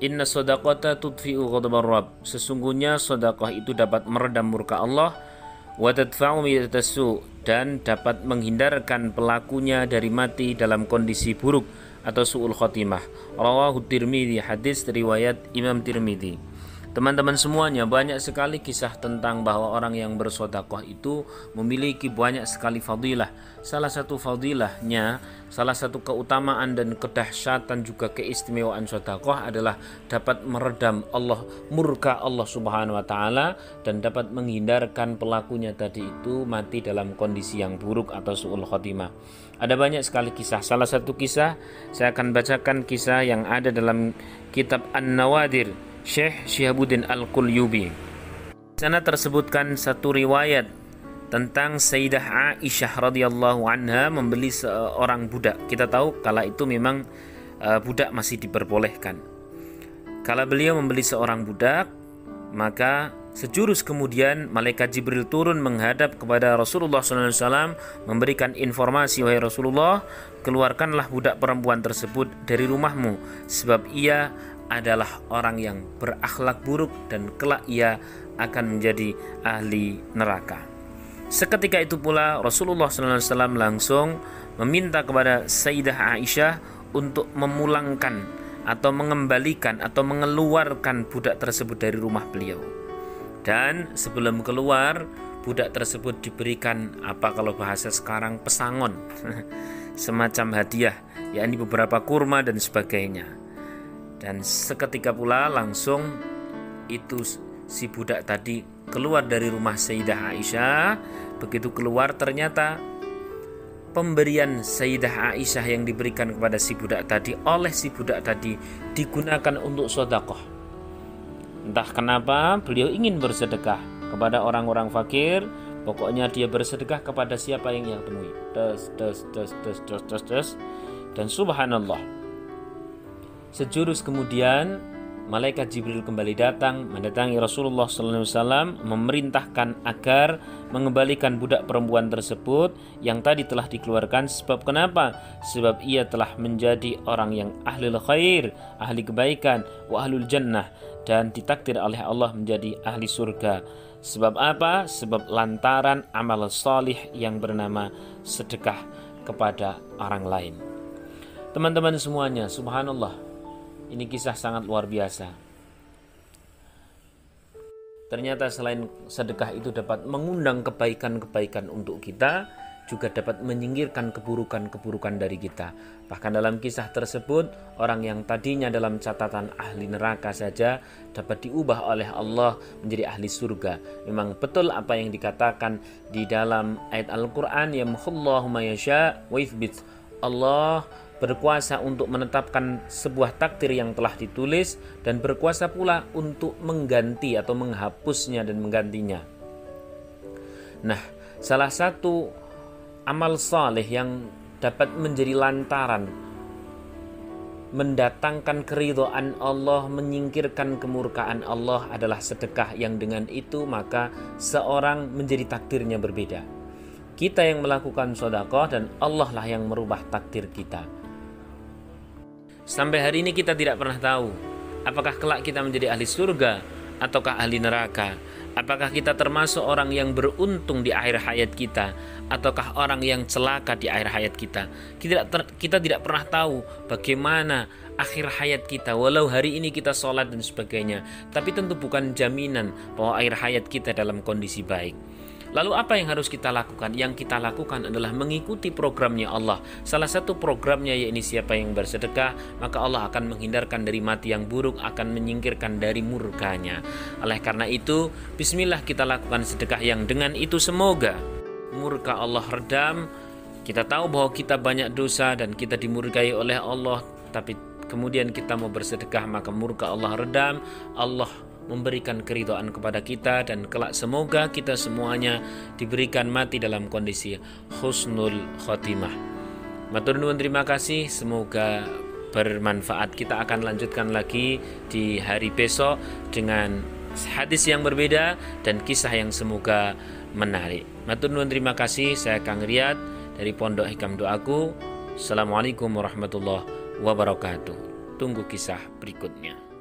Inna shadaqata tudfi'u ghadabar Rabb. Sesungguhnya sedekah itu dapat meredam murka Allah, wa tadfa'u miyatassu, dan dapat menghindarkan pelakunya dari mati dalam kondisi buruk atau su'ul khotimah. Rawahu Tirmidzi, hadis riwayat Imam Tirmidzi. Teman-teman semuanya, banyak sekali kisah tentang bahwa orang yang bersedekah itu memiliki banyak sekali fadilah. Salah satu fadilahnya, salah satu keutamaan dan kedahsyatan juga keistimewaan sedekah adalah dapat meredam murka Allah Subhanahu wa taala, dan dapat menghindarkan pelakunya tadi itu mati dalam kondisi yang buruk atau su'ul khotimah. Ada banyak sekali kisah. Salah satu kisah saya akan bacakan kisah yang ada dalam kitab An-Nawadir Syekh Syihabuddin Al-Qulyubi. Di sana tersebutkan satu riwayat tentang Sayyidah Aisyah radhiyallahu anha membeli seorang budak. Kita tahu kala itu memang budak masih diperbolehkan. Kala beliau membeli seorang budak, maka sejurus kemudian malaikat Jibril turun menghadap kepada Rasulullah SAW, memberikan informasi, wahai Rasulullah, keluarkanlah budak perempuan tersebut dari rumahmu, sebab ia adalah orang yang berakhlak buruk dan kelak ia akan menjadi ahli neraka. Seketika itu pula Rasulullah SAW langsung meminta kepada Sayyidah Aisyah untuk memulangkan atau mengembalikan atau mengeluarkan budak tersebut dari rumah beliau. Dan sebelum keluar, budak tersebut diberikan apa kalau bahasa sekarang pesangon, semacam hadiah, yakni beberapa kurma dan sebagainya. Dan seketika pula langsung itu si budak tadi keluar dari rumah Sayyidah Aisyah. Begitu keluar ternyata pemberian Sayyidah Aisyah yang diberikan kepada si budak tadi oleh si budak tadi digunakan untuk sedekah. Entah kenapa beliau ingin bersedekah kepada orang-orang fakir. Pokoknya dia bersedekah kepada siapa yang ia temui. Dan subhanallah, sejurus kemudian malaikat Jibril kembali datang mendatangi Rasulullah SAW, memerintahkan agar mengembalikan budak perempuan tersebut yang tadi telah dikeluarkan. Sebab kenapa? Sebab ia telah menjadi orang yang ahli khair, ahli kebaikan, wa ahlul jannah, dan ditakdir oleh Allah menjadi ahli surga. Sebab apa? Sebab lantaran amal salih yang bernama sedekah kepada orang lain. Teman-teman semuanya, subhanallah, ini kisah sangat luar biasa. Ternyata selain sedekah itu dapat mengundang kebaikan-kebaikan untuk kita, juga dapat menyingkirkan keburukan-keburukan dari kita. Bahkan dalam kisah tersebut, orang yang tadinya dalam catatan ahli neraka saja dapat diubah oleh Allah menjadi ahli surga. Memang betul apa yang dikatakan di dalam ayat Al-Quran, yamhullahu ma yasha wa yuthbit. Allah berkuasa untuk menetapkan sebuah takdir yang telah ditulis, dan berkuasa pula untuk mengganti atau menghapusnya dan menggantinya. Nah, salah satu amal saleh yang dapat menjadi lantaran mendatangkan keridhaan Allah, menyingkirkan kemurkaan Allah adalah sedekah, yang dengan itu maka seorang menjadi takdirnya berbeda. Kita yang melakukan sedekah dan Allah lah yang merubah takdir kita. Sampai hari ini kita tidak pernah tahu apakah kelak kita menjadi ahli surga ataukah ahli neraka. Apakah kita termasuk orang yang beruntung di akhir hayat kita ataukah orang yang celaka di akhir hayat kita. Kita tidak pernah tahu bagaimana akhir hayat kita. Walau hari ini kita sholat dan sebagainya, tapi tentu bukan jaminan bahwa akhir hayat kita dalam kondisi baik. Lalu apa yang harus kita lakukan? Yang kita lakukan adalah mengikuti programnya Allah. Salah satu programnya yakni siapa yang bersedekah, maka Allah akan menghindarkan dari mati yang buruk, akan menyingkirkan dari murkanya. Oleh karena itu, bismillah kita lakukan sedekah yang dengan itu semoga murka Allah redam. Kita tahu bahwa kita banyak dosa dan kita dimurkai oleh Allah, tapi kemudian kita mau bersedekah, maka murka Allah redam. Allah memberikan keridhaan kepada kita, dan kelak semoga kita semuanya diberikan mati dalam kondisi husnul khotimah. Matur nuwun, terima kasih, semoga bermanfaat. Kita akan lanjutkan lagi di hari besok dengan hadis yang berbeda dan kisah yang semoga menarik. Matur nuwun, terima kasih. Saya Kang Riyad dari Pondok Hikam Doaku. Assalamualaikum warahmatullahi wabarakatuh. Tunggu kisah berikutnya.